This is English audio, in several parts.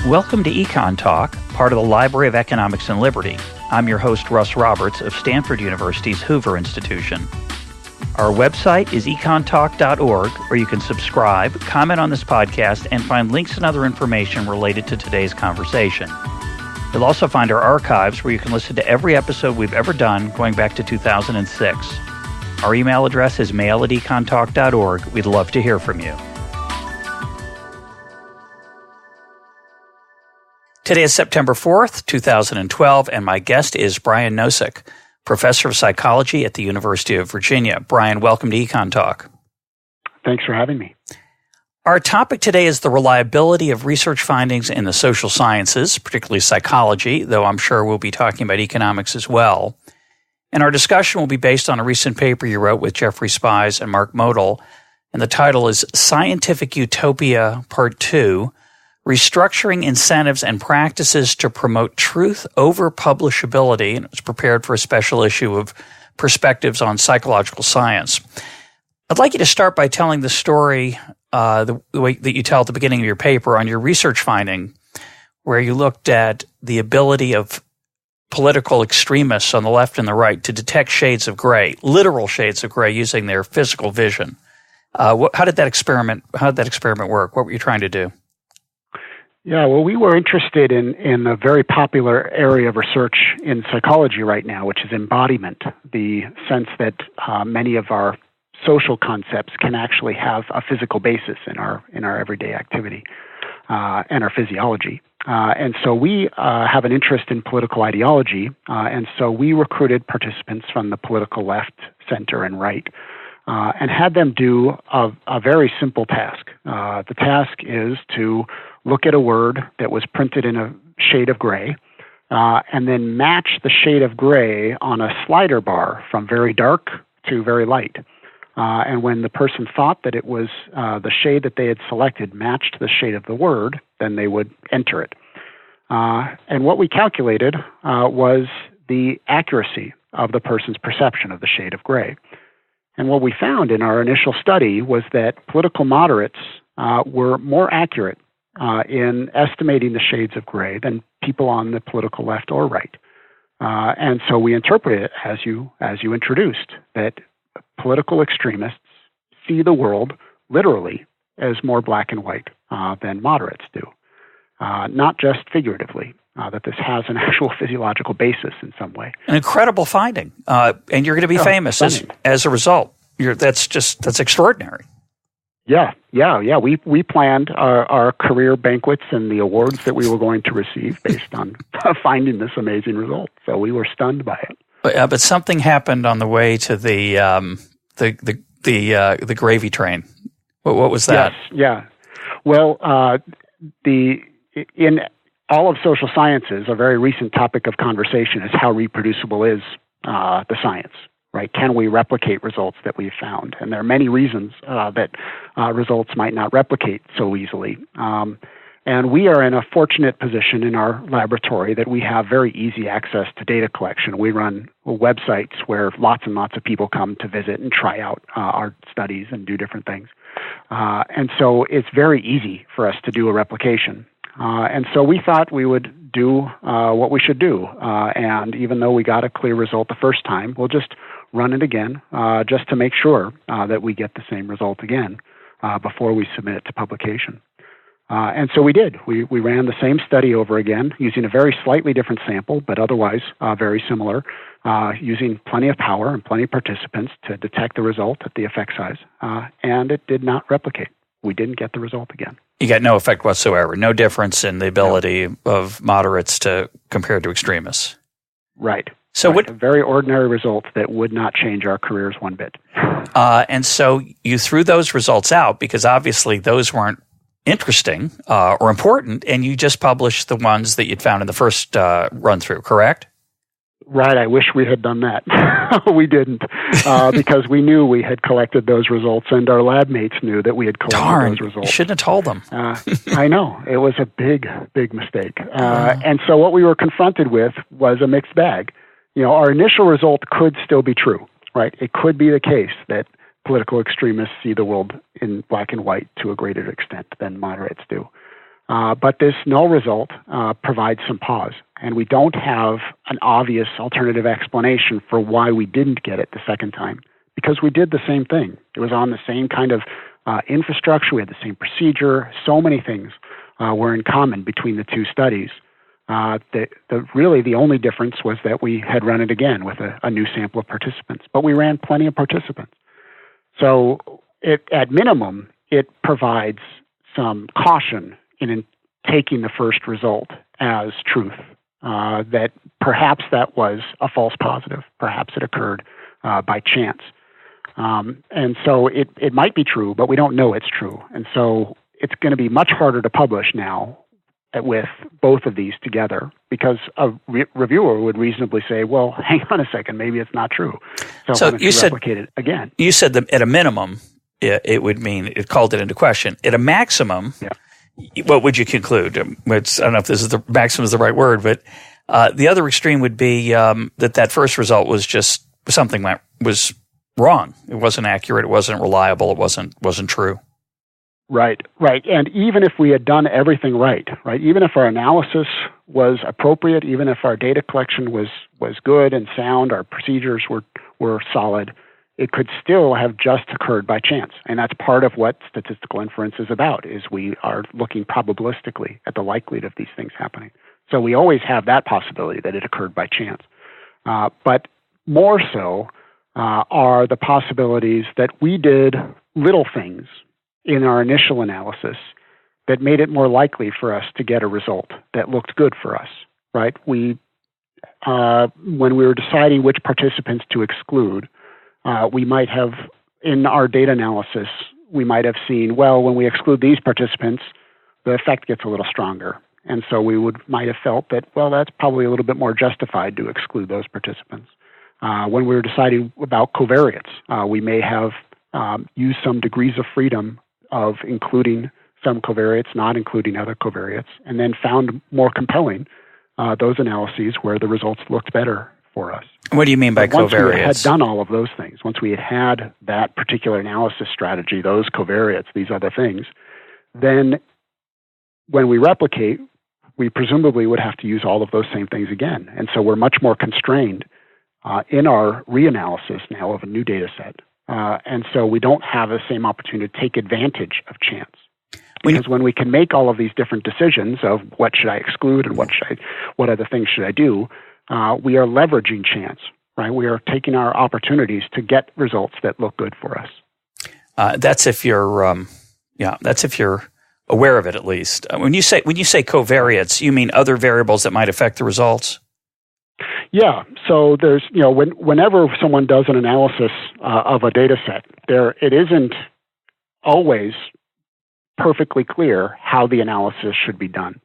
Welcome to Econ Talk, part of the Library of Economics and Liberty. I'm your host, Russ Roberts of Stanford University's Hoover Institution. Our website is econtalk.org, where you can subscribe, comment on this podcast, and find links and other information related to today's conversation. You'll also find our archives, where you can listen to every episode we've ever done going back to 2006. Our email address is mail@econtalk.org. We'd love to hear from you. Today is September 4th, 2012, and my guest is Brian Nosek, professor of psychology at the University of Virginia. Brian, welcome to Econ Talk. Thanks for having me. Our topic today is the reliability of research findings in the social sciences, particularly psychology, though I'm sure we'll be talking about economics as well. And our discussion will be based on a recent paper you wrote with Jeffrey Spies and Mark Modell, and the title is Scientific Utopia Part 2, Restructuring Incentives and Practices to Promote Truth over Publishability, and it was prepared for a special issue of Perspectives on Psychological Science. I'd like you to start by telling the story the way that you tell at the beginning of your paper on your research finding, where you looked at the ability of political extremists on the left and the right to detect shades of gray, literal shades of gray, using their physical vision. How did that experiment work? What were you trying to do? Yeah, well, we were interested in a very popular area of research in psychology right now, which is embodiment, the sense that many of our social concepts can actually have a physical basis in our everyday activity and our physiology. And so we have an interest in political ideology, and so we recruited participants from the political left, center, and right, and had them do a very simple task. The task is to look at a word that was printed in a shade of gray, and then match the shade of gray on a slider bar from very dark to very light. And when the person thought that it was the shade that they had selected matched the shade of the word, then they would enter it. And what we calculated was the accuracy of the person's perception of the shade of gray. And what we found in our initial study was that political moderates were more accurate in estimating the shades of gray than people on the political left or right. And so we interpret it as you introduced, that political extremists see the world literally as more black and white than moderates do, not just figuratively, that this has an actual physiological basis in some way. An incredible finding, and you're going to be famous as a result. That's extraordinary. Yeah. We planned our career banquets and the awards that we were going to receive based on finding this amazing result. So we were stunned by it. But something happened on the way to the gravy train. What was that? Yes. Yeah. Well, in all of social sciences, a very recent topic of conversation is how reproducible is the science. Right? Can we replicate results that we've found? And there are many reasons that results might not replicate so easily. And we are in a fortunate position in our laboratory that we have very easy access to data collection. We run websites where lots and lots of people come to visit and try out our studies and do different things. And so it's very easy for us to do a replication. And so we thought we would do what we should do. And even though we got a clear result the first time, we'll just run it again just to make sure that we get the same result again before we submit it to publication. And so we did. We ran the same study over again using a very slightly different sample, but otherwise very similar, using plenty of power and plenty of participants to detect the result at the effect size. And it did not replicate. We didn't get the result again. You got no effect whatsoever, no difference in the ability of moderates to compare to extremists. Right. So right. A very ordinary result that would not change our careers one bit. And so you threw those results out because obviously those weren't interesting or important, and you just published the ones that you'd found in the first run-through, correct? Right. I wish we had done that. We didn't because we knew we had collected those results, and our lab mates knew that we had collected those results. You shouldn't have told them. I know. It was a big, big mistake. And so what we were confronted with was a mixed bag. Our initial result could still be true, right? It could be the case that political extremists see the world in black and white to a greater extent than moderates do. But this null result provides some pause, and we don't have an obvious alternative explanation for why we didn't get it the second time, because we did the same thing. It was on the same kind of infrastructure. We had the same procedure. So many things were in common between the two studies. Really, the only difference was that we had run it again with a new sample of participants, but we ran plenty of participants. So at minimum, it provides some caution in taking the first result as truth, that perhaps that was a false positive, perhaps it occurred by chance. And so it might be true, but we don't know it's true. And so it's going to be much harder to publish now with both of these together, because a reviewer would reasonably say, well, hang on a second, maybe it's not true. So why don't you replicate it again? You said that at a minimum, it would mean it called it into question. At a maximum, what would you conclude? I don't know if this is the maximum is the right word, but the other extreme would be that first result was just something that was wrong. It wasn't accurate. It wasn't reliable. It wasn't true. Right. And even if we had done everything right, even if our analysis was appropriate, even if our data collection was good and sound, our procedures were solid, it could still have just occurred by chance. And that's part of what statistical inference is about, is we are looking probabilistically at the likelihood of these things happening. So we always have that possibility that it occurred by chance. But more so are the possibilities that we did little things in our initial analysis that made it more likely for us to get a result that looked good for us, right? When we were deciding which participants to exclude, we might have, in our data analysis, we might have seen, well, when we exclude these participants, the effect gets a little stronger. And so we might have felt that, well, that's probably a little bit more justified to exclude those participants. When we were deciding about covariates, we may have used some degrees of freedom of including some covariates, not including other covariates, and then found more compelling those analyses where the results looked better for us. What do you mean by covariates? Once we had done all of those things, once we had that particular analysis strategy, those covariates, these other things, then when we replicate, we presumably would have to use all of those same things again. And so we're much more constrained in our reanalysis now of a new data set. And so we don't have the same opportunity to take advantage of chance. Because when we can make all of these different decisions of what should I exclude and what other things should I do, we are leveraging chance, right? We are taking our opportunities to get results that look good for us. That's if you're aware of it, at least. When you say covariates, you mean other variables that might affect the results? Yeah. So there's, whenever someone does an analysis of a data set, it isn't always perfectly clear how the analysis should be done.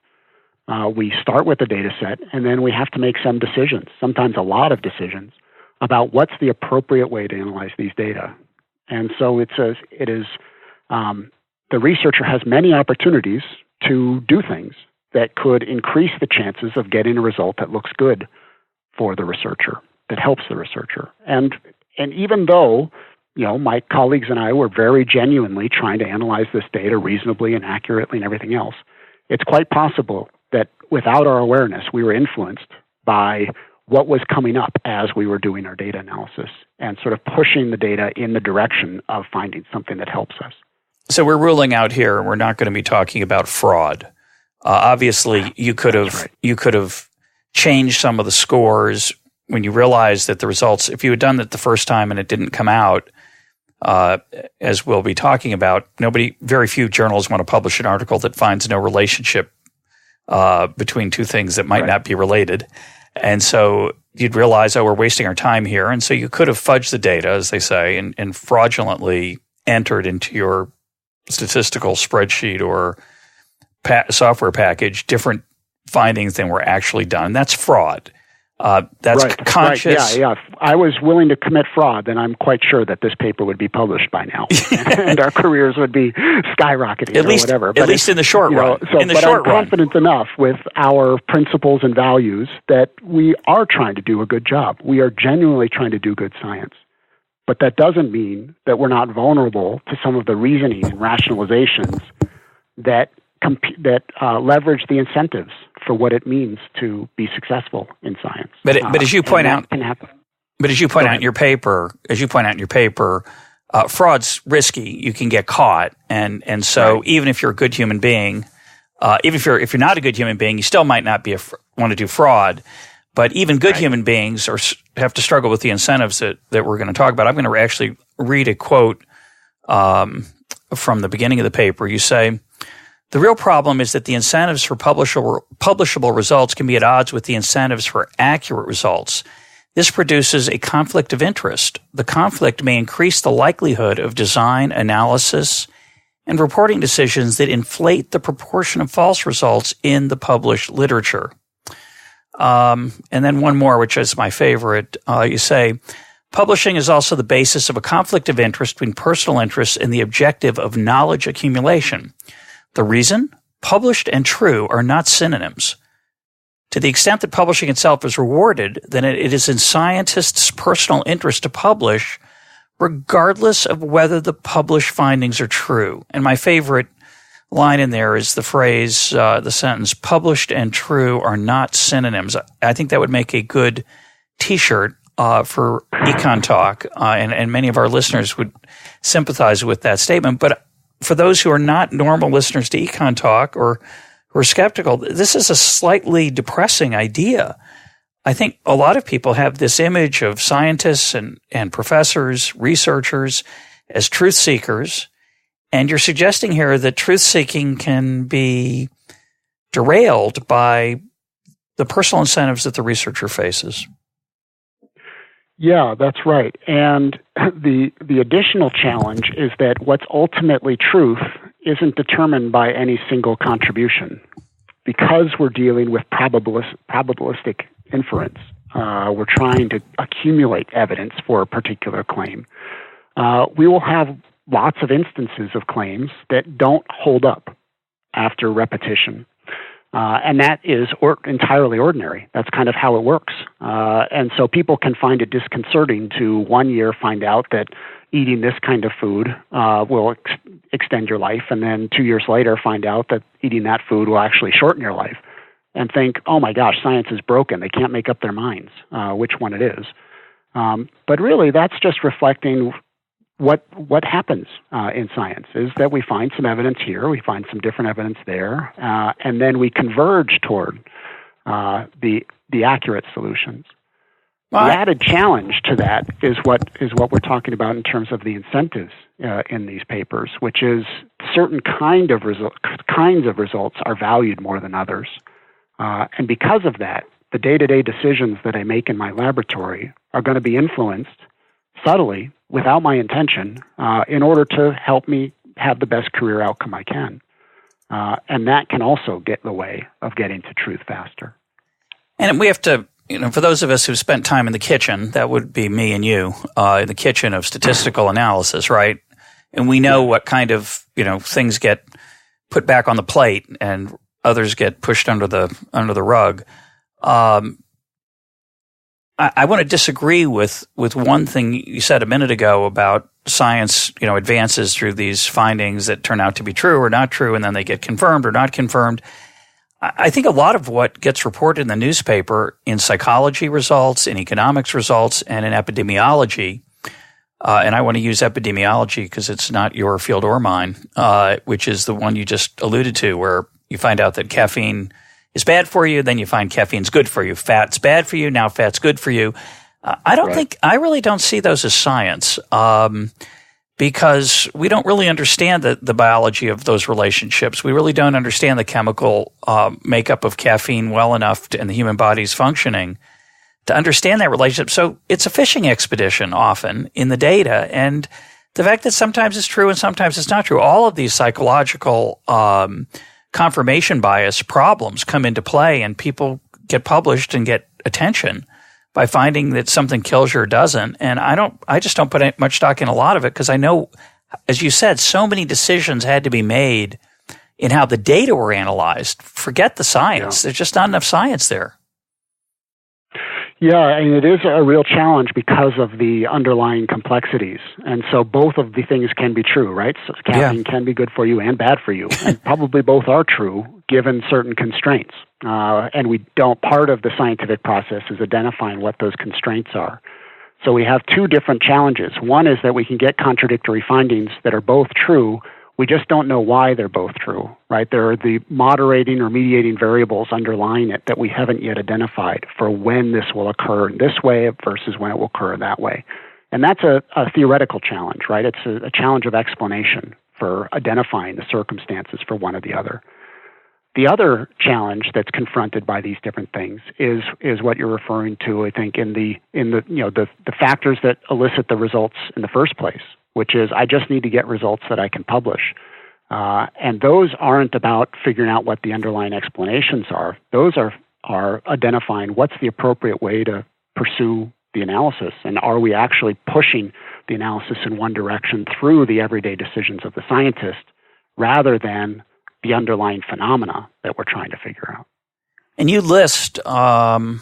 We start with the data set, and then we have to make some decisions, sometimes a lot of decisions, about what's the appropriate way to analyze these data. And so the researcher has many opportunities to do things that could increase the chances of getting a result that looks good for the researcher, that helps the researcher. And even though, my colleagues and I were very genuinely trying to analyze this data reasonably and accurately and everything else, it's quite possible that without our awareness, we were influenced by what was coming up as we were doing our data analysis and sort of pushing the data in the direction of finding something that helps us. So we're ruling out here, we're not going to be talking about fraud. Obviously, you could have changed some of the scores when you realized that the results, if you had done that the first time and it didn't come out, as we'll be talking about, very few journals want to publish an article that finds no relationship between two things that might not be related. And so you'd realize, we're wasting our time here. And so you could have fudged the data, as they say, and fraudulently entered into your statistical spreadsheet or software package different findings than were actually done. That's fraud. That's conscious. Right. Yeah. If I was willing to commit fraud, then I'm quite sure that this paper would be published by now, and our careers would be skyrocketing or whatever. At least in the short run. I'm confident enough with our principles and values that we are trying to do a good job. We are genuinely trying to do good science. But that doesn't mean that we're not vulnerable to some of the reasoning and rationalizations that leverage the incentives for what it means to be successful in science. But as you point out, can happen. But as you point out in your paper, fraud's risky. You can get caught, and so even if you're a good human being, even if you're not a good human being, you still might not want to do fraud. But even good human beings have to struggle with the incentives that we're going to talk about. I'm going to actually read a quote from the beginning of the paper. You say, "The real problem is that the incentives for publishable results can be at odds with the incentives for accurate results. This produces a conflict of interest. The conflict may increase the likelihood of design, analysis, and reporting decisions that inflate the proportion of false results in the published literature." And then one more, which is my favorite. You say, "Publishing is also the basis of a conflict of interest between personal interests and the objective of knowledge accumulation. The reason? Published and true are not synonyms. To the extent that publishing itself is rewarded, then it is in scientists' personal interest to publish, regardless of whether the published findings are true." And my favorite line in there is the phrase, the sentence, "Published and true are not synonyms." I think that would make a good T-shirt for Econ Talk, and many of our listeners would sympathize with that statement. But for those who are not normal listeners to Econ Talk or who are skeptical, this is a slightly depressing idea. I think a lot of people have this image of scientists and professors, researchers as truth seekers, and you're suggesting here that truth seeking can be derailed by the personal incentives that the researcher faces. Yeah, that's right. And the additional challenge is that what's ultimately truth isn't determined by any single contribution. Because we're dealing with probabilistic inference, we're trying to accumulate evidence for a particular claim. We will have lots of instances of claims that don't hold up after repetition. And that is entirely ordinary. That's kind of how it works. And so people can find it disconcerting to 1 year find out that eating this kind of food will extend your life, and then 2 years later find out that eating that food will actually shorten your life, and think, oh my gosh, science is broken. They can't make up their minds which one it is. But really, that's just reflecting what happens in science is that we find some evidence here, we find some different evidence there, and then we converge toward the accurate solutions. The added challenge to that is what we're talking about in terms of the incentives in these papers, which is certain kinds of results are valued more than others, and because of that, the day-to-day decisions that I make in my laboratory are going to be influenced subtly, without my intention, in order to help me have the best career outcome I can. And that can also get in the way of getting to truth faster. And we have to, for those of us who've spent time in the kitchen, that would be me and you, in the kitchen of statistical analysis, right? And we know what kind of, things get put back on the plate and others get pushed under the rug. I want to disagree with one thing you said a minute ago about science, advances through these findings that turn out to be true or not true, and then they get confirmed or not confirmed. I think a lot of what gets reported in the newspaper in psychology results, in economics results, and in epidemiology, and I want to use epidemiology because it's not your field or mine, which is the one you just alluded to, where you find out that caffeine is bad for you, then you find caffeine's good for you. Fat's bad for you, now fat's good for you. I really don't see those as science, because we don't really understand the biology of those relationships. We really don't understand the chemical makeup of caffeine well enough in the human body's functioning to understand that relationship. So it's a fishing expedition often in the data, and the fact that sometimes it's true and sometimes it's not true. All of these psychological confirmation bias problems come into play, and people get published and get attention by finding that something kills you or doesn't. And I just don't put much stock in a lot of it, because I know, as you said, so many decisions had to be made in how the data were analyzed. Forget the science. Yeah. There's just not enough science there. Yeah, and it is a real challenge because of the underlying complexities. And so both of the things can be true, right? So caffeine can be good for you and bad for you. And probably both are true given certain constraints. And we don't, part of the scientific process is identifying what those constraints are. So we have two different challenges. One is that we can get contradictory findings that are both true. We just don't know why they're both true, right? There are the moderating or mediating variables underlying it that we haven't yet identified for when this will occur in this way versus when it will occur that way. And that's a theoretical challenge, right? It's a challenge of explanation for identifying the circumstances for one or the other. The other challenge that's confronted by these different things is what you're referring to, I think, in the factors that elicit the results in the first place, which is I just need to get results that I can publish. And those aren't about figuring out what the underlying explanations are. Those are identifying what's the appropriate way to pursue the analysis, and are we actually pushing the analysis in one direction through the everyday decisions of the scientist rather than the underlying phenomena that we're trying to figure out. And you list, I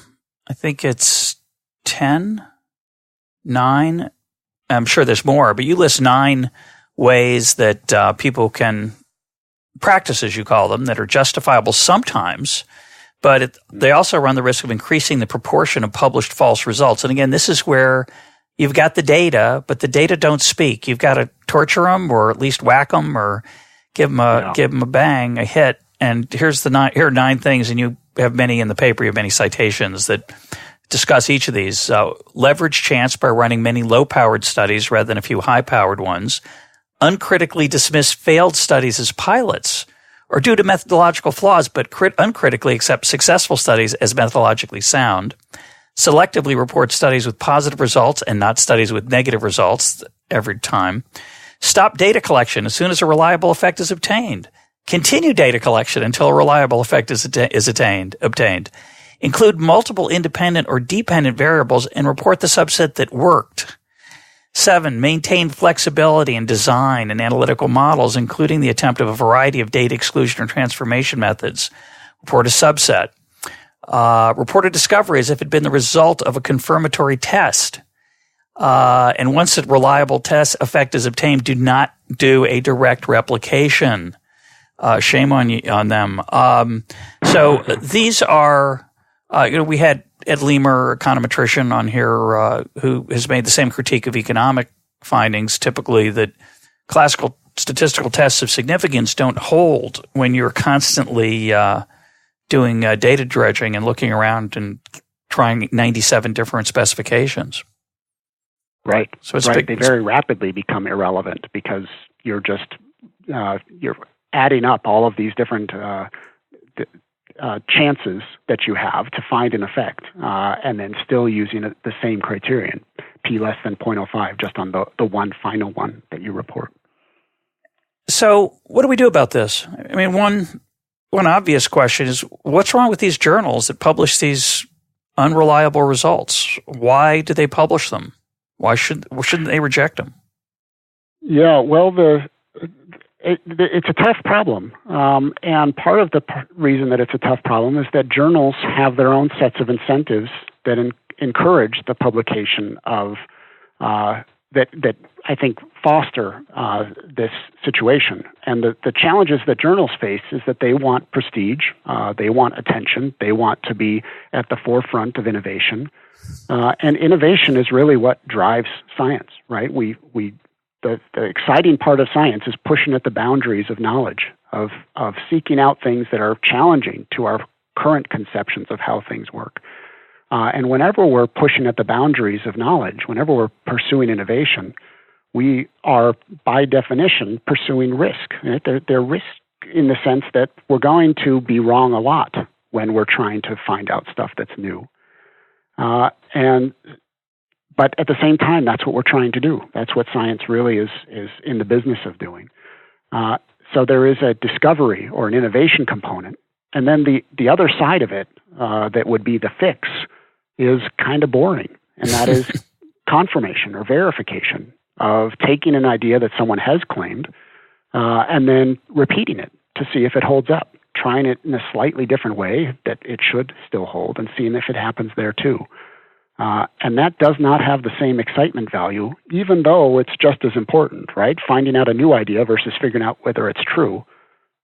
think it's 9, I'm sure there's more, but you list 9 ways that people can, practices you call them, that are justifiable sometimes, but they also run the risk of increasing the proportion of published false results. And again, this is where you've got the data, but the data don't speak. You've got to torture them or at least whack them or give them a bang, a hit. And here are 9 things, and you have many in the paper. You have many citations that discuss each of these. Leverage chance by running many low-powered studies rather than a few high-powered ones. Uncritically dismiss failed studies as pilots or due to methodological flaws, but uncritically accept successful studies as methodologically sound. Selectively report studies with positive results and not studies with negative results every time. Stop data collection as soon as a reliable effect is obtained. Continue data collection until a reliable effect is obtained. Include multiple independent or dependent variables and report the subset that worked. 7, maintain flexibility in design and analytical models, including the attempt of a variety of data exclusion or transformation methods. Report a subset. Report a discovery as if it had been the result of a confirmatory test. And once a reliable test effect is obtained, do not do a direct replication. Shame on them. So these are, we had Ed Leamer, econometrician, on here who has made the same critique of economic findings, typically that classical statistical tests of significance don't hold when you're constantly doing data dredging and looking around and trying 97 different specifications. Right. So it's right. They very rapidly become irrelevant because you're just you're adding up all of these different chances that you have to find an effect, and then still using the same criterion, p less than 0.05, just on the one final one that you report. So what do we do about this? I mean, one obvious question is, what's wrong with these journals that publish these unreliable results? Why do they publish them? Why shouldn't they reject them? Yeah, well, it's a tough problem, and part of the reason that it's a tough problem is that journals have their own sets of incentives that encourage the publication of that I think foster this situation. And the challenges that journals face is that they want prestige, they want attention, they want to be at the forefront of innovation. And innovation is really what drives science, right? The exciting part of science is pushing at the boundaries of knowledge, of seeking out things that are challenging to our current conceptions of how things work. And whenever we're pushing at the boundaries of knowledge, whenever we're pursuing innovation, we are, by definition, pursuing risk. Right? They're risk in the sense that we're going to be wrong a lot when we're trying to find out stuff that's new. But at the same time, that's what we're trying to do. That's what science really is in the business of doing. So there is a discovery or an innovation component. And then the other side of it, that would be the fix, is kind of boring. And that is confirmation or verification of taking an idea that someone has claimed and then repeating it to see if it holds up, trying it in a slightly different way that it should still hold and seeing if it happens there too. And that does not have the same excitement value, even though it's just as important, right? Finding out a new idea versus figuring out whether it's true.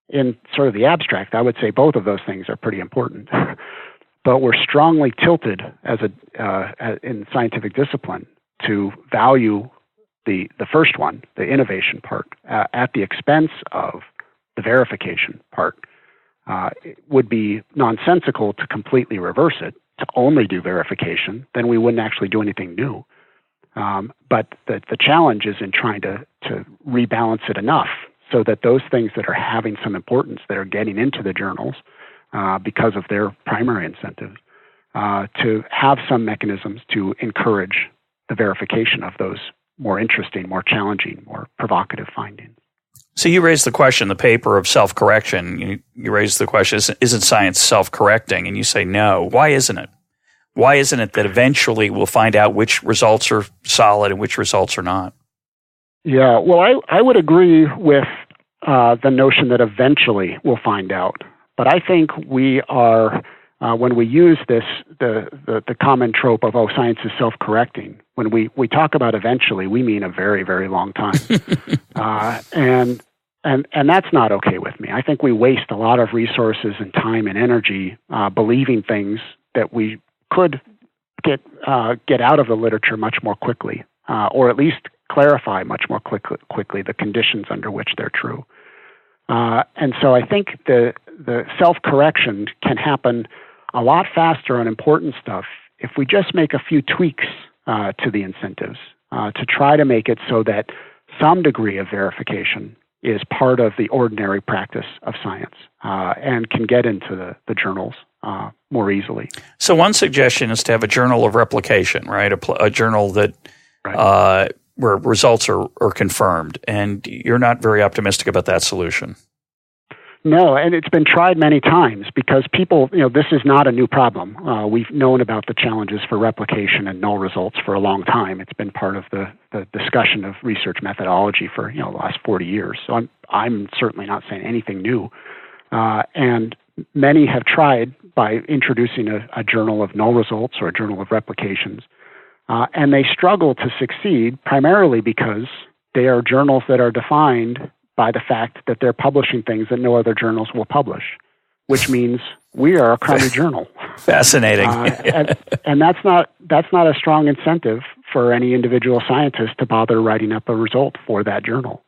In sort of the abstract, I would say both of those things are pretty important. But we're strongly tilted in scientific discipline to value the first one, the innovation part, at the expense of the verification part. It would be nonsensical to completely reverse it, to only do verification. Then we wouldn't actually do anything new. But the challenge is in trying to rebalance it enough so that those things that are having some importance, that are getting into the journals because of their primary incentives, to have some mechanisms to encourage the verification of those more interesting, more challenging, more provocative findings. So you raised the question, the paper of self-correction. You raised the question, isn't science self-correcting? And you say no. Why isn't it? Why isn't it that eventually we'll find out which results are solid and which results are not? Yeah, well, I would agree with the notion that eventually we'll find out. But I think we are, when we use this, the common trope of, science is self-correcting, when we talk about eventually, we mean a very, very long time. And that's not okay with me. I think we waste a lot of resources and time and energy believing things that we could get out of the literature much more quickly, or at least clarify much more quickly the conditions under which they're true. And so I think the self-correction can happen a lot faster on important stuff if we just make a few tweaks to the incentives to try to make it so that some degree of verification is part of the ordinary practice of science and can get into the journals more easily. So one suggestion is to have a journal of replication, right? A journal that where results are confirmed, and you're not very optimistic about that solution. No, and it's been tried many times because people, this is not a new problem. We've known about the challenges for replication and null results for a long time. It's been part of the discussion of research methodology for the last 40 years. So I'm certainly not saying anything new. And many have tried by introducing a journal of null results or a journal of replications. And they struggle to succeed primarily because they are journals that are defined by the fact that they're publishing things that no other journals will publish, which means we are a crummy journal. Fascinating. And that's not a strong incentive for any individual scientist to bother writing up a result for that journal.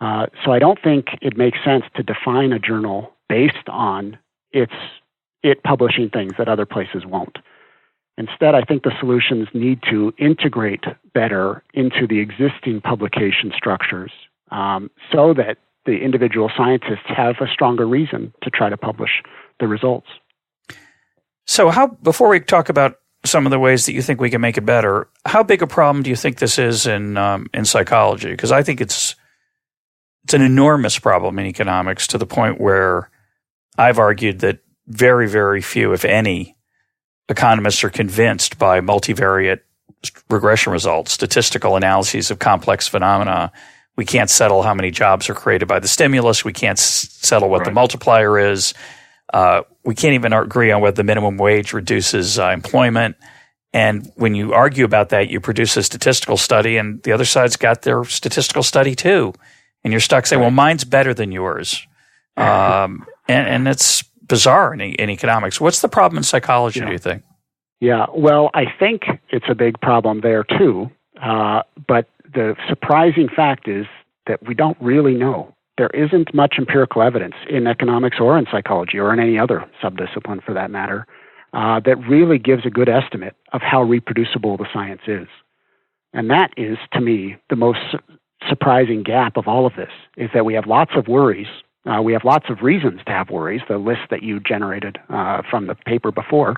So I don't think it makes sense to define a journal based on it publishing things that other places won't. Instead, I think the solutions need to integrate better into the existing publication structures so that the individual scientists have a stronger reason to try to publish the results. So before we talk about some of the ways that you think we can make it better, how big a problem do you think this is in psychology? Because I think it's an enormous problem in economics, to the point where I've argued that very, very few, if any, economists are convinced by multivariate regression results, statistical analyses of complex phenomena. We can't settle how many jobs are created by the stimulus. We can't settle what the multiplier is. We can't even agree on whether the minimum wage reduces employment. And when you argue about that, you produce a statistical study, and the other side's got their statistical study too. And you're stuck saying, well, mine's better than yours. And it's bizarre in economics. What's the problem in psychology, do you think? Yeah, well, I think it's a big problem there too. But the surprising fact is that we don't really know. There isn't much empirical evidence in economics or in psychology or in any other subdiscipline for that matter that really gives a good estimate of how reproducible the science is. And that is, to me, the most surprising gap of all of this, is that we have lots of worries. We have lots of reasons to have worries, the list that you generated from the paper before.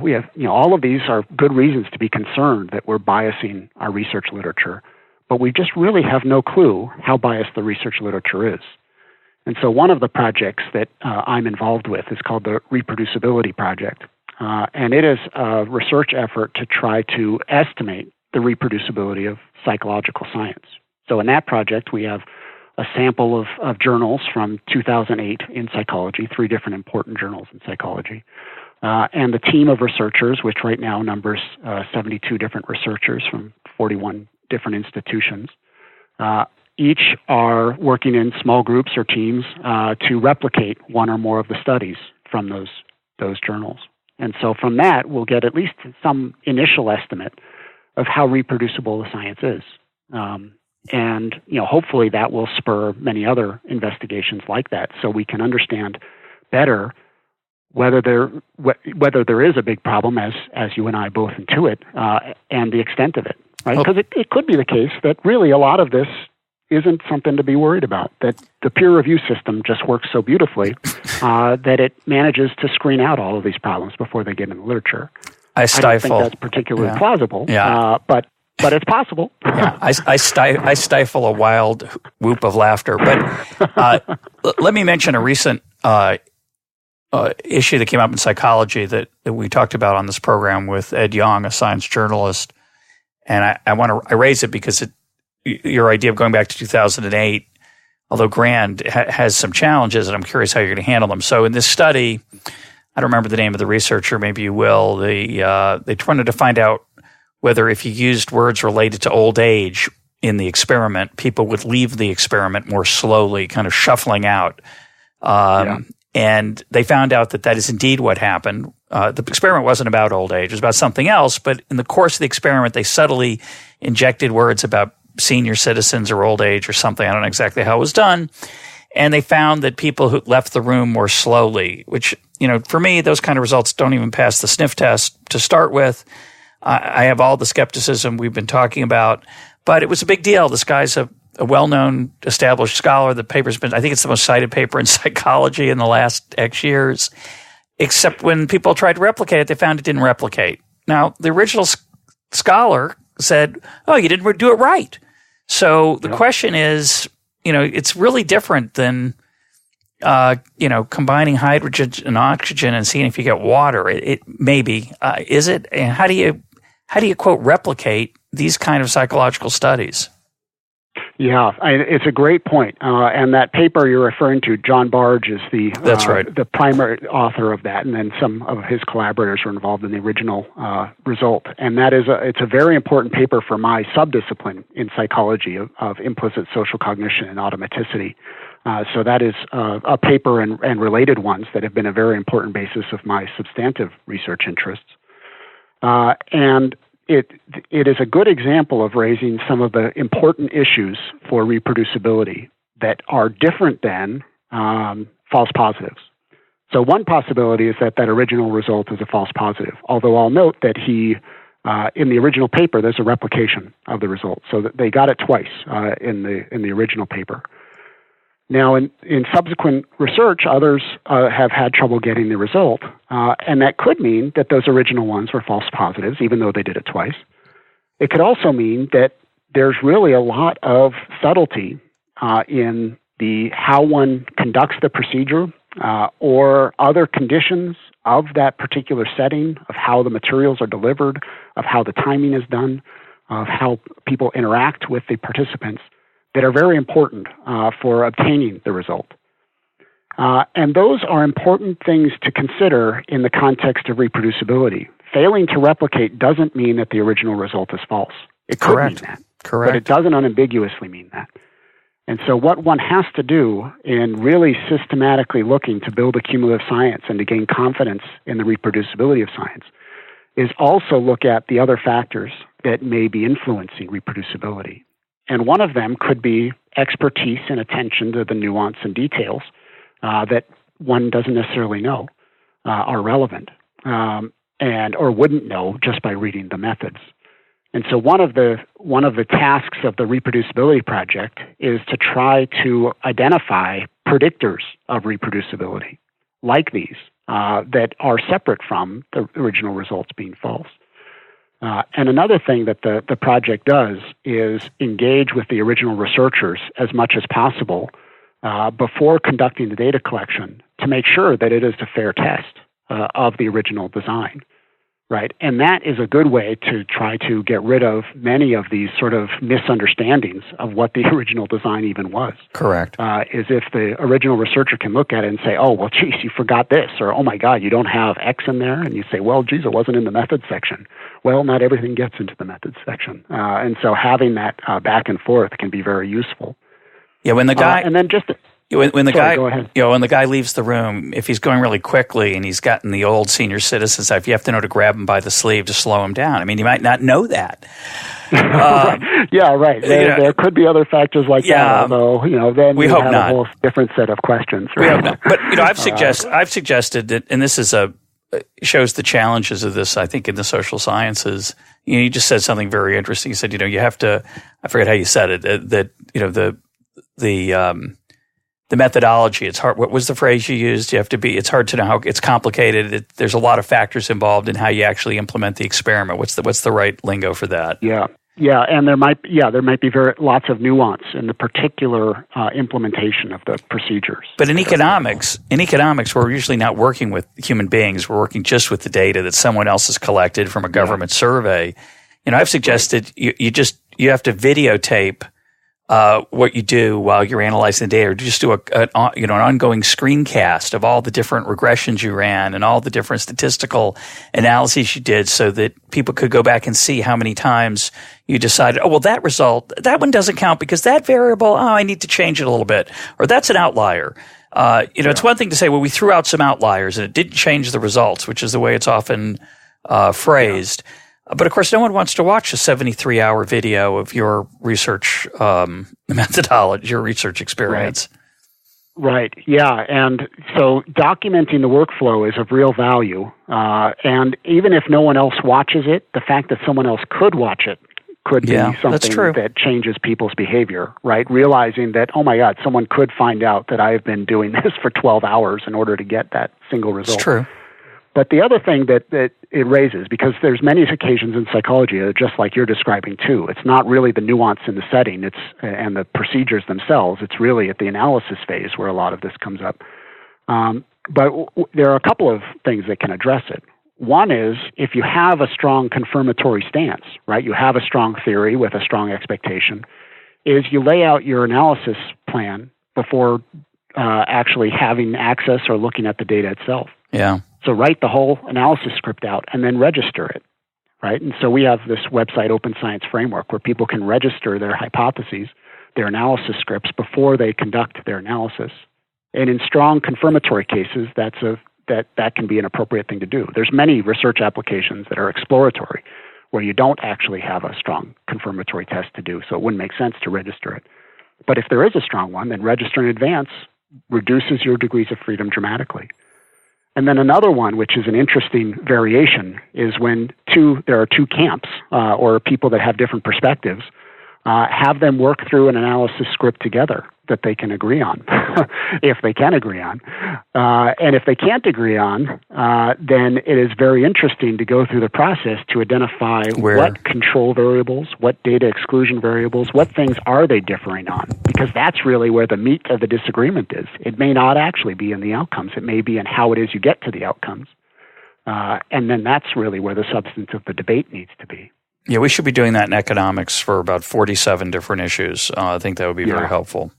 We have, all of these are good reasons to be concerned that we're biasing our research literature, but we just really have no clue how biased the research literature is. And so one of the projects that I'm involved with is called the Reproducibility Project, and it is a research effort to try to estimate the reproducibility of psychological science. So in that project, we have a sample of journals from 2008 in psychology, 3 different important journals in psychology. And the team of researchers, which right now numbers 72 different researchers from 41 different institutions, each are working in small groups or teams to replicate one or more of the studies from those journals. And so from that, we'll get at least some initial estimate of how reproducible the science is. And hopefully that will spur many other investigations like that, so we can understand better whether there is a big problem, as you and I both intuit, and the extent of it, right? Because it could be the case that really a lot of this isn't something to be worried about, that the peer review system just works so beautifully that it manages to screen out all of these problems before they get in the literature. I don't think that's particularly plausible, but it's possible. I stifle a wild whoop of laughter. But let me mention a recent issue that came up in psychology that we talked about on this program with Ed Young, a science journalist. And I raise it because your idea of going back to 2008, although grand, has some challenges, and I'm curious how you're going to handle them. So in this study, I don't remember the name of the researcher, maybe you will, they wanted to find out whether if you used words related to old age in the experiment, people would leave the experiment more slowly, kind of shuffling out. And they found out that is indeed what happened. The experiment wasn't about old age. It was about something else. But in the course of the experiment, they subtly injected words about senior citizens or old age or something. I don't know exactly how it was done. And they found that people who left the room more slowly, which, for me, those kind of results don't even pass the sniff test to start with. I have all the skepticism we've been talking about. But it was a big deal. This guy's a well-known, established scholar. The paper's been, I think it's the most cited paper in psychology in the last X years, except when people tried to replicate it, they found it didn't replicate. Now, the original scholar said, oh, you didn't do it right. So the question is, it's really different than, combining hydrogen and oxygen and seeing if you get water. It maybe, is it? And how do you quote replicate these kind of psychological studies? Yeah, it's a great point. And that paper you're referring to, John Barge is That's right. the primary author of that, and then some of his collaborators were involved in the original result. And it's a very important paper for my subdiscipline in psychology of implicit social cognition and automaticity. So that is a paper and related ones that have been a very important basis of my substantive research interests. And it is a good example of raising some of the important issues for reproducibility that are different than false positives. So one possibility is that original result is a false positive, although I'll note that in the original paper, there's a replication of the result, so that they got it twice in the original paper. Now, in subsequent research, others have had trouble getting the result, and that could mean that those original ones were false positives, even though they did it twice. It could also mean that there's really a lot of subtlety in how one conducts the procedure or other conditions of that particular setting, of how the materials are delivered, of how the timing is done, of how people interact with the participants, that are very important for obtaining the result. And those are important things to consider in the context of reproducibility. Failing to replicate doesn't mean that the original result is false. It could mean that. Correct. But it doesn't unambiguously mean that. And so what one has to do in really systematically looking to build a cumulative science and to gain confidence in the reproducibility of science is also look at the other factors that may be influencing reproducibility. And one of them could be expertise and attention to the nuance and details that one doesn't necessarily know are relevant or wouldn't know just by reading the methods. And so one of the tasks of the reproducibility project is to try to identify predictors of reproducibility like these that are separate from the original results being false. And another thing that the project does is engage with the original researchers as much as possible before conducting the data collection to make sure that it is a fair test of the original design. right? And that is a good way to try to get rid of many of these sort of misunderstandings of what the original design even was. Correct. Is if the original researcher can look at it and say, oh, well, geez, you forgot this, or oh my God, you don't have X in there, and you say, well, geez, it wasn't in the methods section. Well, not everything gets into the methods section. And so having that back and forth can be very useful. Yeah, when the guy... and then just... When the Sorry, go ahead. when the guy leaves the room, if he's going really quickly and he's gotten the old senior citizen stuff, you have to know to grab him by the sleeve to slow him down. I mean, you might not know that. Right. Yeah, right. There could be other factors like that, although then we you hope have not. a whole different set of questions. Right? We hope not. But I've suggested that, and this is shows the challenges of this. I think in the social sciences, you just said something very interesting. You said, you have to. I forget how you said it. That the methodology, it's hard. What was the phrase you used? It's hard to know how it's complicated. There's a lot of factors involved in how you actually implement the experiment. What's the right lingo for that? Yeah. Yeah, and there might be lots of nuance in the particular implementation of the procedures. But in economics, we're usually not working with human beings. We're working just with the data that someone else has collected from a government survey. I've suggested you have to videotape what you do while you're analyzing the data, or just do an ongoing screencast of all the different regressions you ran and all the different statistical analyses you did, so that people could go back and see how many times you decided, oh, well, that one doesn't count because that variable, I need to change it a little bit, or that's an outlier. It's one thing to say, well, we threw out some outliers and it didn't change the results, which is the way it's often phrased. Yeah. But of course, no one wants to watch a 73-hour video of your research methodology, your research experience. Right. Yeah. And so documenting the workflow is of real value. And even if no one else watches it, the fact that someone else could watch it could be something that changes people's behavior, right? Realizing that, oh my God, someone could find out that I've been doing this for 12 hours in order to get that single result. It's true. But the other thing that it raises, because there's many occasions in psychology that are just like you're describing too, it's not really the nuance in the setting and the procedures themselves. It's really at the analysis phase where a lot of this comes up. But there are a couple of things that can address it. One is if you have a strong confirmatory stance, right? You have a strong theory with a strong expectation, is you lay out your analysis plan before actually having access or looking at the data itself. Yeah. So write the whole analysis script out and then register it, right? And so we have this website, Open Science Framework, where people can register their hypotheses, their analysis scripts before they conduct their analysis. And in strong confirmatory cases, that can be an appropriate thing to do. There's many research applications that are exploratory, where you don't actually have a strong confirmatory test to do, so it wouldn't make sense to register it. But if there is a strong one, then register in advance reduces your degrees of freedom dramatically. And then another one, which is an interesting variation, is when there are two camps or people that have different perspectives, have them work through an analysis script together that they can agree on, if they can agree on. And if they can't agree on, then it is very interesting to go through the process to identify what control variables, what data exclusion variables, what things are they differing on, because that's really where the meat of the disagreement is. It may not actually be in the outcomes. It may be in how it is you get to the outcomes. And then that's really where the substance of the debate needs to be. Yeah, we should be doing that in economics for about 47 different issues. I think that would be very helpful.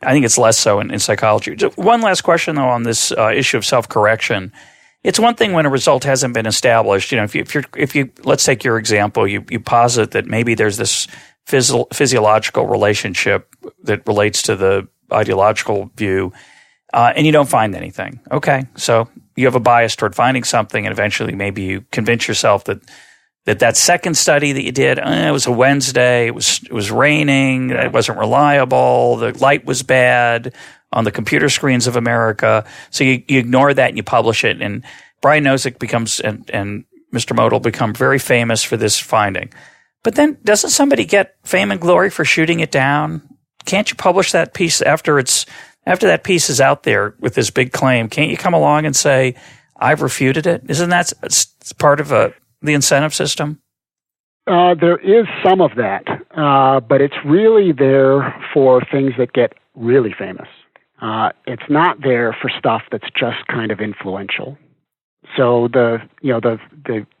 I think it's less so in psychology. One last question, though, on this issue of self-correction. It's one thing when a result hasn't been established. If you let's take your example, you posit that maybe there's this physiological relationship that relates to the ideological view, and you don't find anything. Okay, so you have a bias toward finding something, and eventually maybe you convince yourself that second study that you did, it was a Wednesday, it was raining, it wasn't reliable, the light was bad on the computer screens of America. So you ignore that and you publish it. And Brian Nosek becomes, and Mr. Modell become very famous for this finding. But then doesn't somebody get fame and glory for shooting it down? Can't you publish that piece after that piece is out there with this big claim? Can't you come along and say, I've refuted it? Isn't that part of the incentive system? There is some of that, but it's really there for things that get really famous. It's not there for stuff that's just kind of influential. So the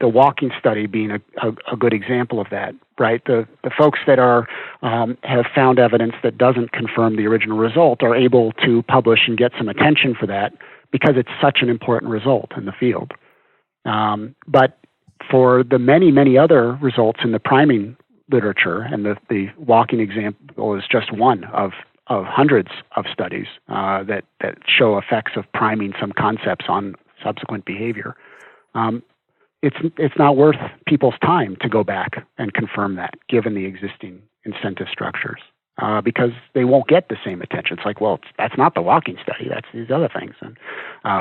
walking study being a good example of that, right? The folks that have found evidence that doesn't confirm the original result are able to publish and get some attention for that because it's such an important result in the field. But for the many other results in the priming literature, and the walking example is just one of hundreds of studies that show effects of priming some concepts on subsequent behavior. It's not worth people's time to go back and confirm that, given the existing incentive structures, because they won't get the same attention. It's like, well, that's not the walking study; that's these other things, and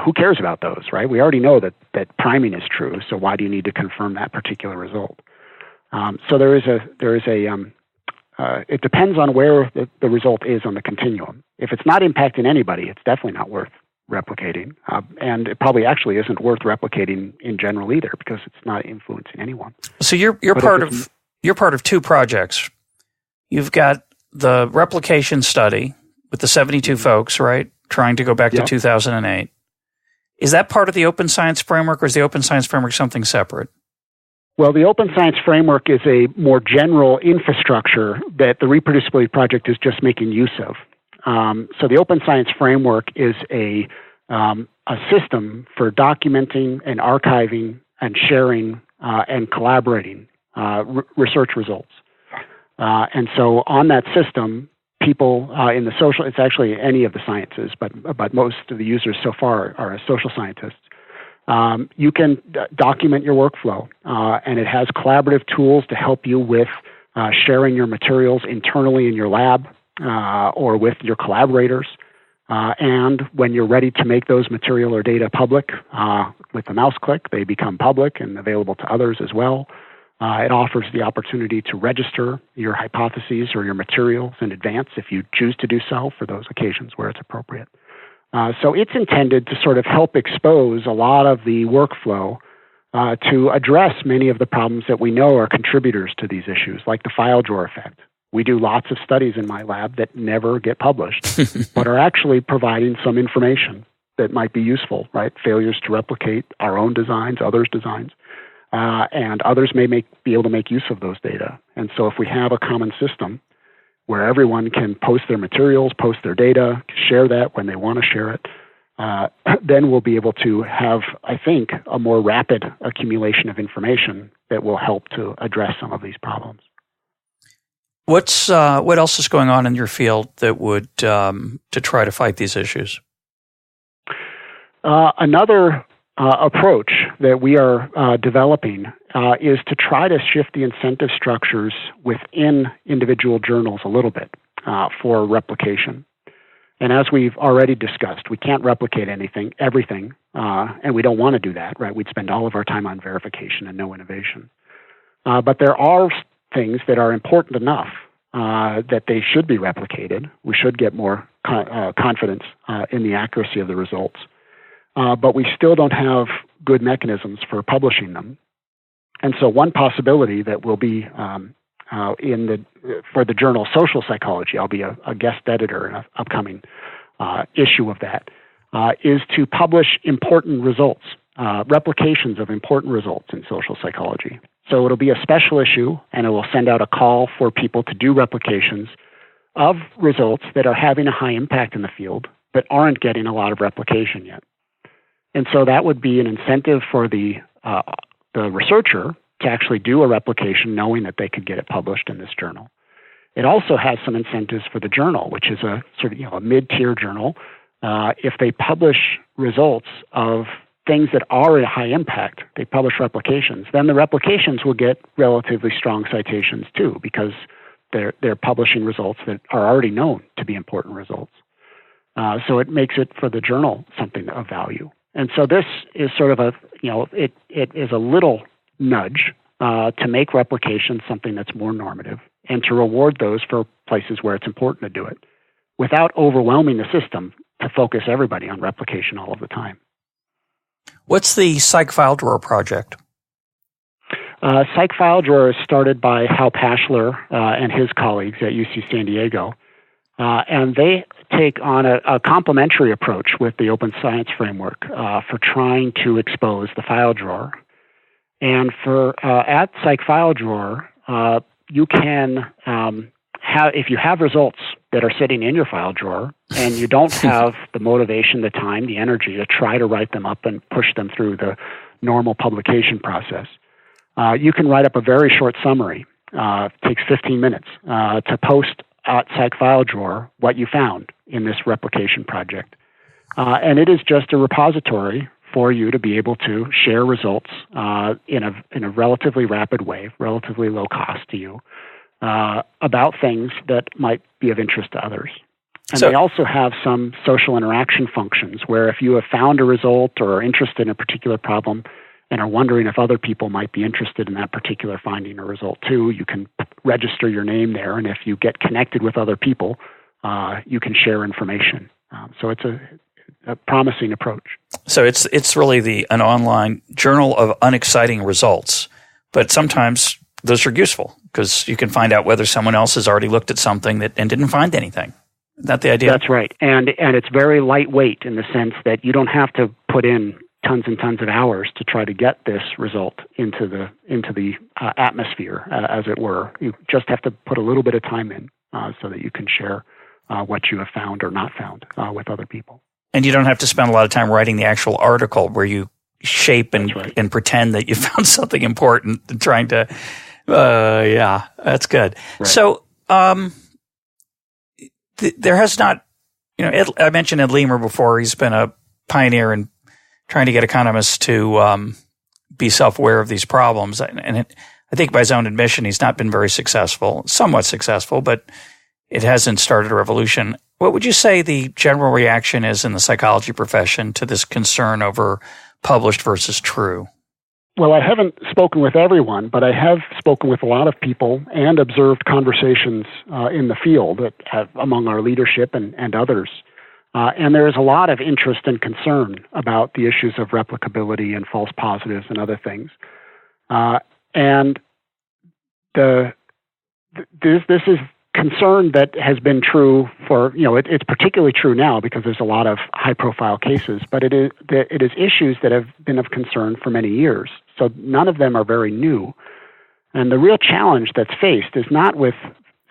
who cares about those, right? We already know that priming is true, so why do you need to confirm that particular result? So it depends on where the result is on the continuum. If it's not impacting anybody, it's definitely not worth replicating, and it probably actually isn't worth replicating in general either, because it's not influencing anyone. So you're part of two projects. You've got the replication study with the 72 folks, right, trying to go back to 2008. Is that part of the Open Science Framework, or is the Open Science Framework something separate? Well, the Open Science Framework is a more general infrastructure that the Reproducibility Project is just making use of. So the Open Science Framework is a system for documenting and archiving and sharing and collaborating research results. And so on that system, people in the social, it's actually any of the sciences, but most of the users so far are social scientists. You can document your workflow, and it has collaborative tools to help you with sharing your materials internally in your lab or with your collaborators. And when you're ready to make those material or data public, with a mouse click, they become public and available to others as well. It offers the opportunity to register your hypotheses or your materials in advance if you choose to do so for those occasions where it's appropriate. So it's intended to sort of help expose a lot of the workflow to address many of the problems that we know are contributors to these issues, like the file drawer effect. We do lots of studies in my lab that never get published, but are actually providing some information that might be useful, right? Failures to replicate our own designs, others' designs, and others may be able to make use of those data. And so if we have a common system where everyone can post their materials, post their data, share that when they want to share it, then we'll be able to have, I think, a more rapid accumulation of information that will help to address some of these problems. What else is going on in your field that would to try to fight these issues? Another approach that we are developing is to try to shift the incentive structures within individual journals a little bit for replication. And as we've already discussed, we can't replicate everything, and we don't want to do that, right? We'd spend all of our time on verification and no innovation. But there are things that are important enough that they should be replicated. We should get more confidence in the accuracy of the results. But we still don't have good mechanisms for publishing them. And so one possibility that will be for the journal Social Psychology, I'll be a guest editor in an upcoming issue of that, is to publish important results, replications of important results in social psychology. So it'll be a special issue, and it will send out a call for people to do replications of results that are having a high impact in the field, but aren't getting a lot of replication yet. And so that would be an incentive for the researcher to actually do a replication, knowing that they could get it published in this journal. It also has some incentives for the journal, which is a sort of a mid-tier journal. If they publish results of things that are at high impact, they publish replications, then the replications will get relatively strong citations too, because they're publishing results that are already known to be important results. So it makes it for the journal something of value. And so this is sort of it is a little nudge to make replication something that's more normative and to reward those for places where it's important to do it without overwhelming the system to focus everybody on replication all of the time. What's the PsychFileDrawer project? PsychFileDrawer is started by Hal Pashler and his colleagues at UC San Diego. And they take on a complementary approach with the open science framework for trying to expose the file drawer. And for at PsychFileDrawer, you can if you have results that are sitting in your file drawer and you don't have the motivation, the time, the energy to try to write them up and push them through the normal publication process, you can write up a very short summary. Takes 15 minutes to post at PsychFileDrawer what you found in this replication project. And it is just a repository for you to be able to share results in a relatively rapid way, relatively low cost to you, about things that might be of interest to others. And they also have some social interaction functions where if you have found a result or are interested in a particular problem and are wondering if other people might be interested in that particular finding or result too, you can register your name there. And if you get connected with other people, you can share information. So it's a promising approach. So it's really an online journal of unexciting results, but sometimes those are useful because you can find out whether someone else has already looked at something and didn't find anything. Is that the idea? That's right. And it's very lightweight in the sense that you don't have to put in tons and tons of hours to try to get this result into the atmosphere, as it were. You just have to put a little bit of time in so that you can share what you have found or not found with other people. And you don't have to spend a lot of time writing the actual article where you shape and pretend that you found something important and trying to, yeah, that's good. Right. So there has not, I mentioned Ed Leamer before. He's been a pioneer in trying to get economists to be self-aware of these problems. And I think by his own admission, he's not been very successful, somewhat successful, but it hasn't started a revolution. What would you say the general reaction is in the psychology profession to this concern over published versus true? Well, I haven't spoken with everyone, but I have spoken with a lot of people and observed conversations in the field among our leadership and others. And there is a lot of interest and concern about the issues of replicability and false positives and other things. And this is concern that has been true for, it's particularly true now because there's a lot of high-profile cases, but it is issues that have been of concern for many years. So none of them are very new. And the real challenge that's faced is not with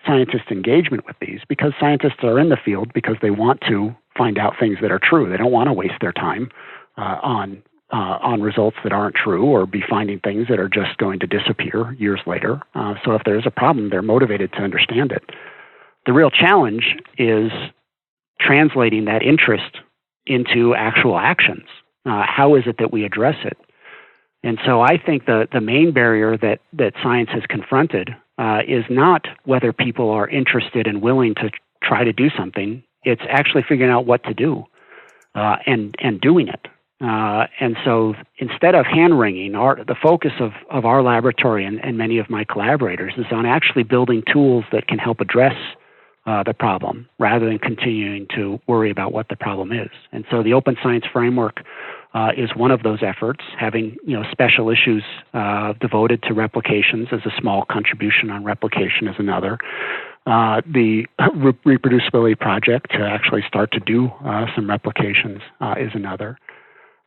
scientist engagement with these, because scientists are in the field because they want to find out things that are true. They don't want to waste their time on results that aren't true or be finding things that are just going to disappear years later. So if there's a problem, they're motivated to understand it. The real challenge is translating that interest into actual actions. How is it that we address it? And so I think the main barrier that science has confronted is not whether people are interested and willing to try to do something. It's actually figuring out what to do and doing it. And so instead of hand-wringing, the focus of our laboratory and many of my collaborators is on actually building tools that can help address the problem rather than continuing to worry about what the problem is. And so the Open Science Framework is one of those efforts, having special issues devoted to replications as a small contribution on replication is another. The Reproducibility Project to actually start to do some replications is another.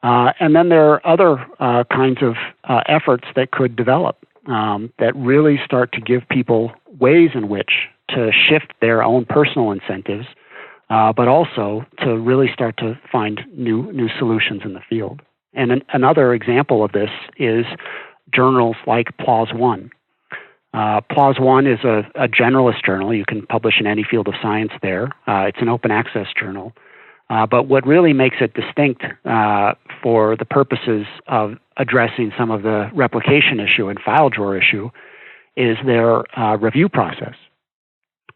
And then there are other kinds of efforts that could develop that really start to give people ways in which to shift their own personal incentives, but also to really start to find new solutions in the field. And another example of this is journals like PLOS One. PLOS One is a generalist journal. You can publish in any field of science there. It's an open access journal. But what really makes it distinct for the purposes of addressing some of the replication issue and file drawer issue is their review process.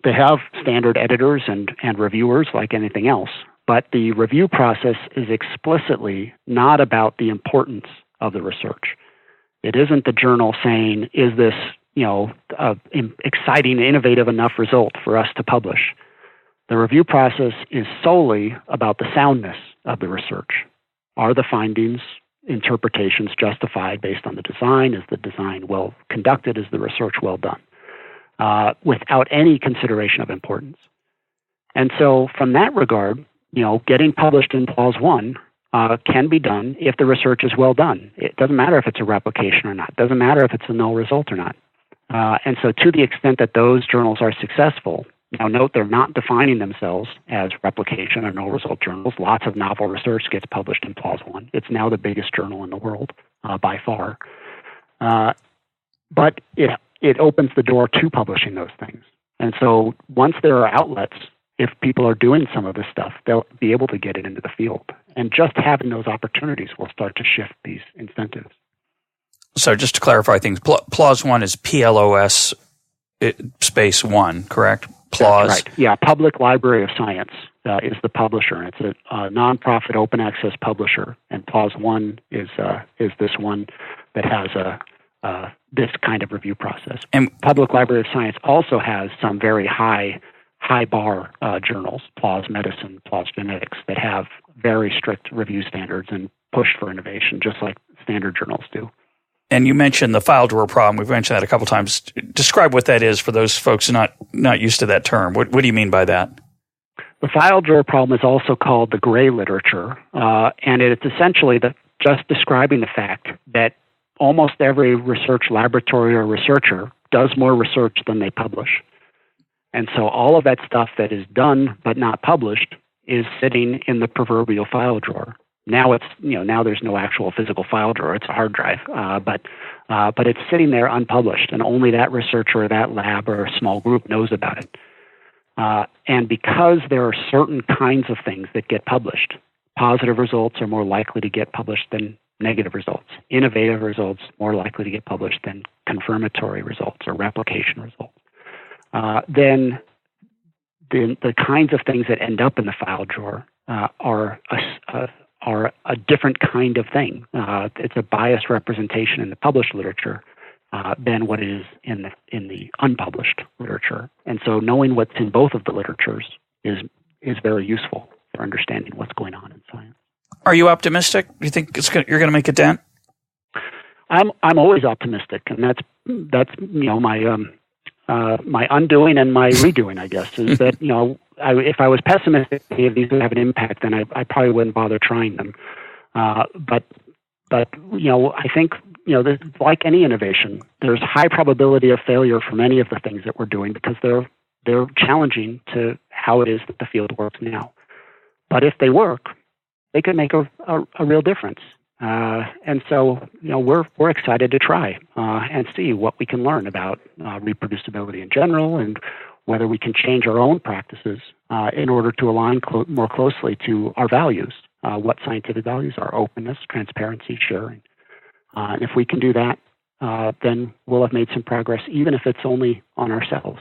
They have standard editors and reviewers like anything else, but the review process is explicitly not about the importance of the research. It isn't the journal saying, is this exciting, innovative enough result for us to publish? The review process is solely about the soundness of the research. Are the findings, interpretations justified based on the design? Is the design well conducted? Is the research well done? Without any consideration of importance. And so from that regard, getting published in PLOS 1 can be done if the research is well done. It doesn't matter if it's a replication or not. It doesn't matter if it's a null result or not. And so to the extent that those journals are successful, now note they're not defining themselves as replication or null result journals. Lots of novel research gets published in PLOS 1. It's now the biggest journal in the world by far. But it opens the door to publishing those things. And so once there are outlets, if people are doing some of this stuff, they'll be able to get it into the field. And just having those opportunities will start to shift these incentives. So just to clarify things, PLOS 1 is PLOS space 1, correct? PLOS. That's right. Yeah, Public Library of Science is the publisher. And it's a nonprofit open access publisher. And PLOS 1 is this one that has this kind of review process. And Public Library of Science also has some very high bar journals, PLOS Medicine, PLOS Genetics, that have very strict review standards and push for innovation, just like standard journals do. And you mentioned the file drawer problem. We've mentioned that a couple times. Describe what that is for those folks who are not used to that term. What do you mean by that? The file drawer problem is also called the gray literature, and it's essentially just describing the fact that almost every research laboratory or researcher does more research than they publish. And so all of that stuff that is done but not published is sitting in the proverbial file drawer. Now now there's no actual physical file drawer; it's a hard drive, but it's sitting there unpublished, and only that researcher or that lab or a small group knows about it. And because there are certain kinds of things that get published, positive results are more likely to get published than negative results. Innovative results more likely to get published than confirmatory results or replication results. Then the kinds of things that end up in the file drawer are a different kind of thing. It's a biased representation in the published literature than what is in the unpublished literature. And so knowing what's in both of the literatures is very useful for understanding what's going on in science. Are you optimistic? Do you think you're going to make a dent? I'm always optimistic, and that's my undoing and my redoing, I guess, is that if I was pessimistic, any of these would have an impact, then I probably wouldn't bother trying them. But I think like any innovation, there's high probability of failure for many of the things that we're doing because they're challenging to how it is that the field works now. But if they work, they could make a real difference. And so, we're excited to try and see what we can learn about reproducibility in general and whether we can change our own practices in order to align more closely to our values, what scientific values are: openness, transparency, sharing. And if we can do that, then we'll have made some progress, even if it's only on ourselves.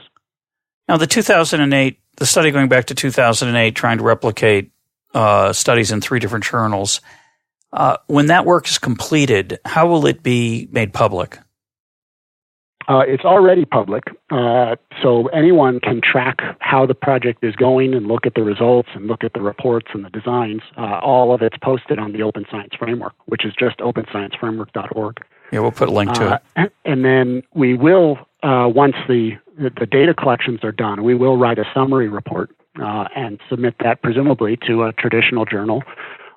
Now, the study going back to 2008, trying to replicate studies in 3 different journals. When that work is completed, how will it be made public? It's already public, so anyone can track how the project is going and look at the results and look at the reports and the designs. All of it's posted on the Open Science Framework, which is just openscienceframework.org. Yeah, we'll put a link to it. And then we will, once the data collections are done, we will write a summary report and submit that presumably to a traditional journal,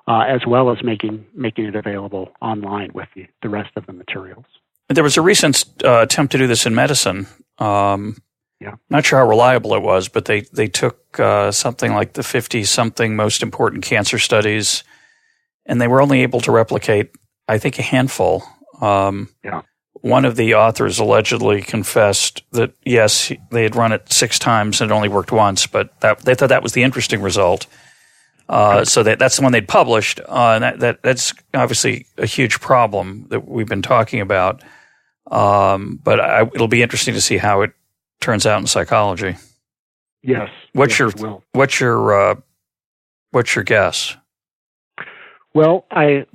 as well as making it available online with the rest of the materials. There was a recent attempt to do this in medicine. Not sure how reliable it was, but they took something like the 50-something most important cancer studies, and they were only able to replicate, I think, a handful. One of the authors allegedly confessed that, yes, they had run it 6 times and it only worked once, but they thought that was the interesting result. So that's the one they'd published, and that's obviously a huge problem that we've been talking about. But it'll be interesting to see how it turns out in psychology. Yes. What's your guess? Well,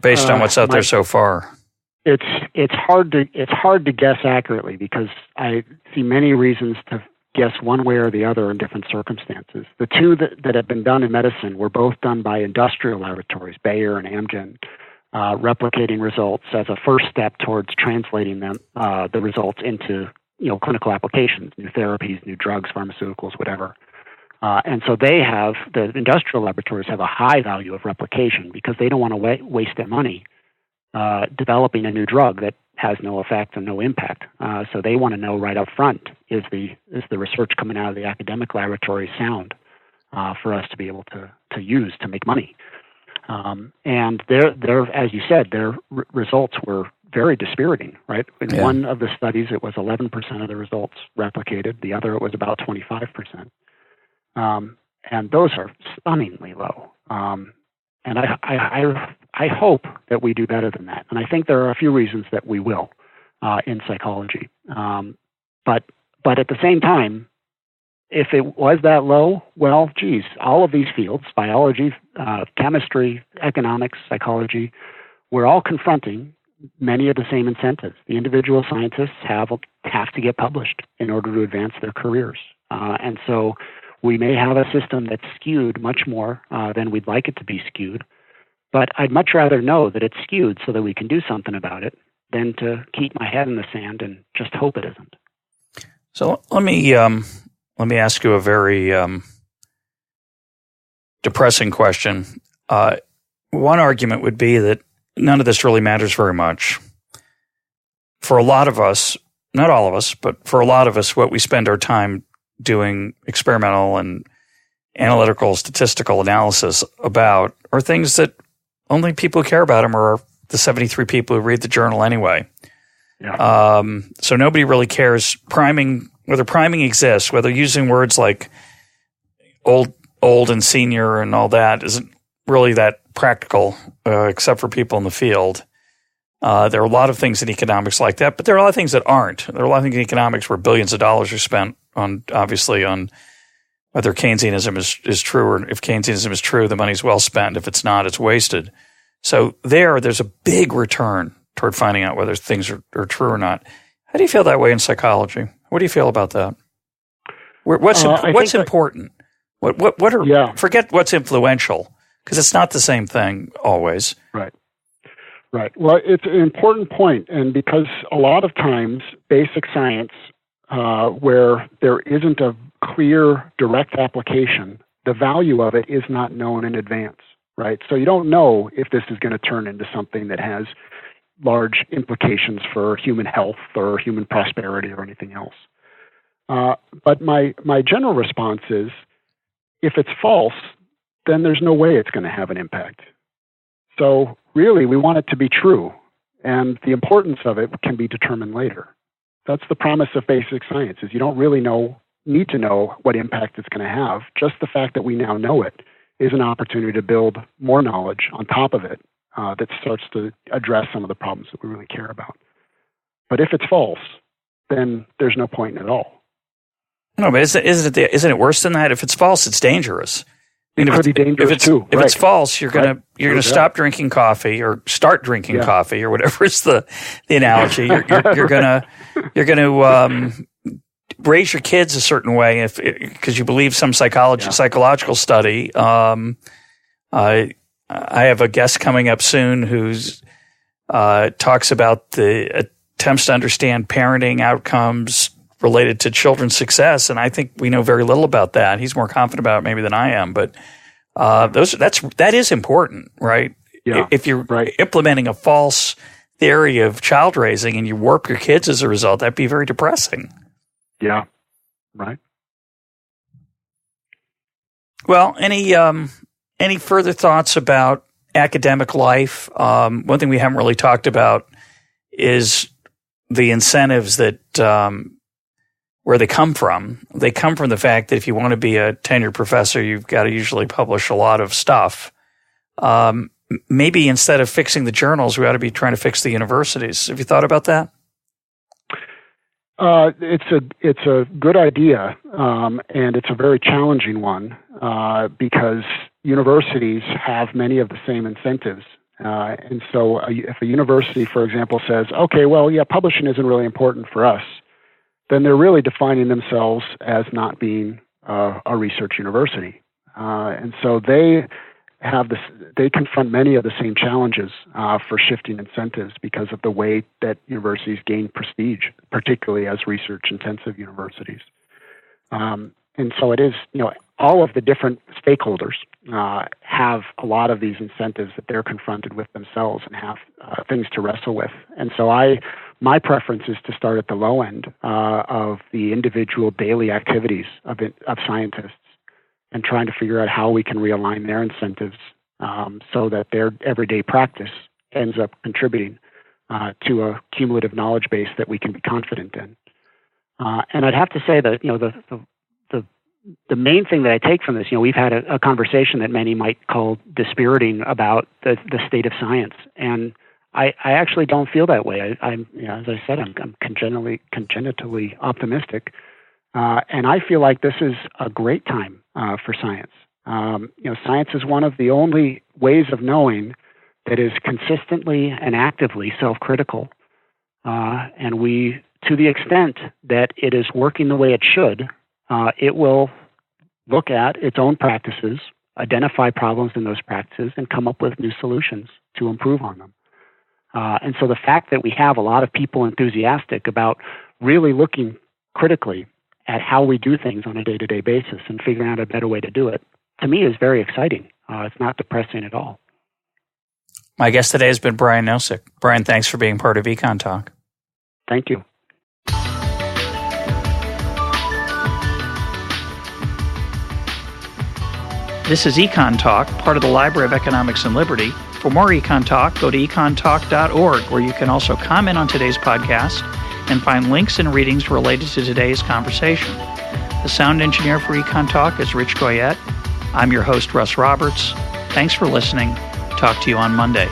based on what's out there so far. It's hard to guess accurately because I see many reasons to guess one way or the other in different circumstances. The 2 that have been done in medicine were both done by industrial laboratories, Bayer and Amgen, replicating results as a first step towards translating them, the results into clinical applications, new therapies, new drugs, pharmaceuticals, whatever. And so the industrial laboratories have a high value of replication because they don't want to waste their money developing a new drug that has no effect and no impact. So they want to know right up front, is the research coming out of the academic laboratory sound for us to be able to use to make money? And as you said, their results were very dispiriting, right? In one of the studies, it was 11% of the results replicated. The other, it was about 25%. And those are stunningly low. And I hope that we do better than that. And I think there are a few reasons that we will in psychology. But at the same time, if it was that low, well, geez, all of these fields, biology, chemistry, economics, psychology, we're all confronting many of the same incentives. The individual scientists have to get published in order to advance their careers. And so we may have a system that's skewed much more than we'd like it to be skewed. But I'd much rather know that it's skewed so that we can do something about it than to keep my head in the sand and just hope it isn't. So let me ask you a very depressing question. One argument would be that none of this really matters very much. For a lot of us, not all of us, but for a lot of us, what we spend our time doing experimental and analytical statistical analysis about are things that only people who care about them are the 73 people who read the journal anyway. Yeah. So nobody really cares whether priming exists, whether using words like old and senior and all that isn't really that practical, except for people in the field. There are a lot of things in economics like that, but there are a lot of things that aren't. There are a lot of things in economics where billions of dollars are spent on whether Keynesianism is true, or if Keynesianism is true, the money's well spent. If it's not, it's wasted. So there's a big return toward finding out whether things are true or not. How do you feel that way in psychology? What do you feel about that? What's important? Forget what's influential, because it's not the same thing always. Right. Well, it's an important point, and because a lot of times basic science, where there isn't a clear direct application, the value of it is not known in advance, right? So you don't know if this is going to turn into something that has large implications for human health or human prosperity or anything else. But my general response is, if it's false, then there's no way it's going to have an impact. So really, we want it to be true, and the importance of it can be determined later. That's the promise of basic science, is you don't really need to know what impact it's going to have. Just the fact that we now know it is an opportunity to build more knowledge on top of it that starts to address some of the problems that we really care about. But if it's false, then there's no point in it at all. No, but isn't it worse than that? If it's false, it's dangerous. It could be dangerous too. If it's false, you're gonna stop drinking coffee or start drinking coffee or whatever is the analogy. You're gonna raise your kids a certain way because you believe some psychological study. I have a guest coming up soon who's talks about the attempts to understand parenting outcomes related to children's success, and I think we know very little about that. He's more confident about it maybe than I am, but that is important, right? Yeah, if you're implementing a false theory of child raising and you warp your kids as a result, that'd be very depressing. Yeah, right. Well, any further thoughts about academic life? One thing we haven't really talked about is the incentives that where they come from. They come from the fact that if you want to be a tenured professor, you've got to usually publish a lot of stuff. Maybe instead of fixing the journals, we ought to be trying to fix the universities. Have you thought about that? It's a good idea, and it's a very challenging one because universities have many of the same incentives. And so if a university, for example, says, okay, well, publishing isn't really important for us, then they're really defining themselves as not being a research university. And so they confront many of the same challenges for shifting incentives because of the way that universities gain prestige, particularly as research-intensive universities. And so it is, all of the different stakeholders have a lot of these incentives that they're confronted with themselves and have things to wrestle with. And so my preference is to start at the low end of the individual daily activities of scientists and trying to figure out how we can realign their incentives so that their everyday practice ends up contributing to a cumulative knowledge base that we can be confident in. And I'd have to say that, the main thing that I take from this, we've had a conversation that many might call dispiriting about the state of science. And I actually don't feel that way. I'm as I said, I'm congenitally optimistic. And I feel like this is a great time for science. Science is one of the only ways of knowing that is consistently and actively self-critical. And we, to the extent that it is working the way it should, it will look at its own practices, identify problems in those practices, and come up with new solutions to improve on them. And so the fact that we have a lot of people enthusiastic about really looking critically at how we do things on a day-to-day basis and figuring out a better way to do it, to me is very exciting. It's not depressing at all. My guest today has been Brian Nosek. Brian, thanks for being part of Econ Talk. Thank you. This is Econ Talk, part of the Library of Economics and Liberty. For more Econ Talk, go to econtalk.org, where you can also comment on today's podcast and find links and readings related to today's conversation. The sound engineer for Econ Talk is Rich Goyette. I'm your host, Russ Roberts. Thanks for listening. Talk to you on Monday.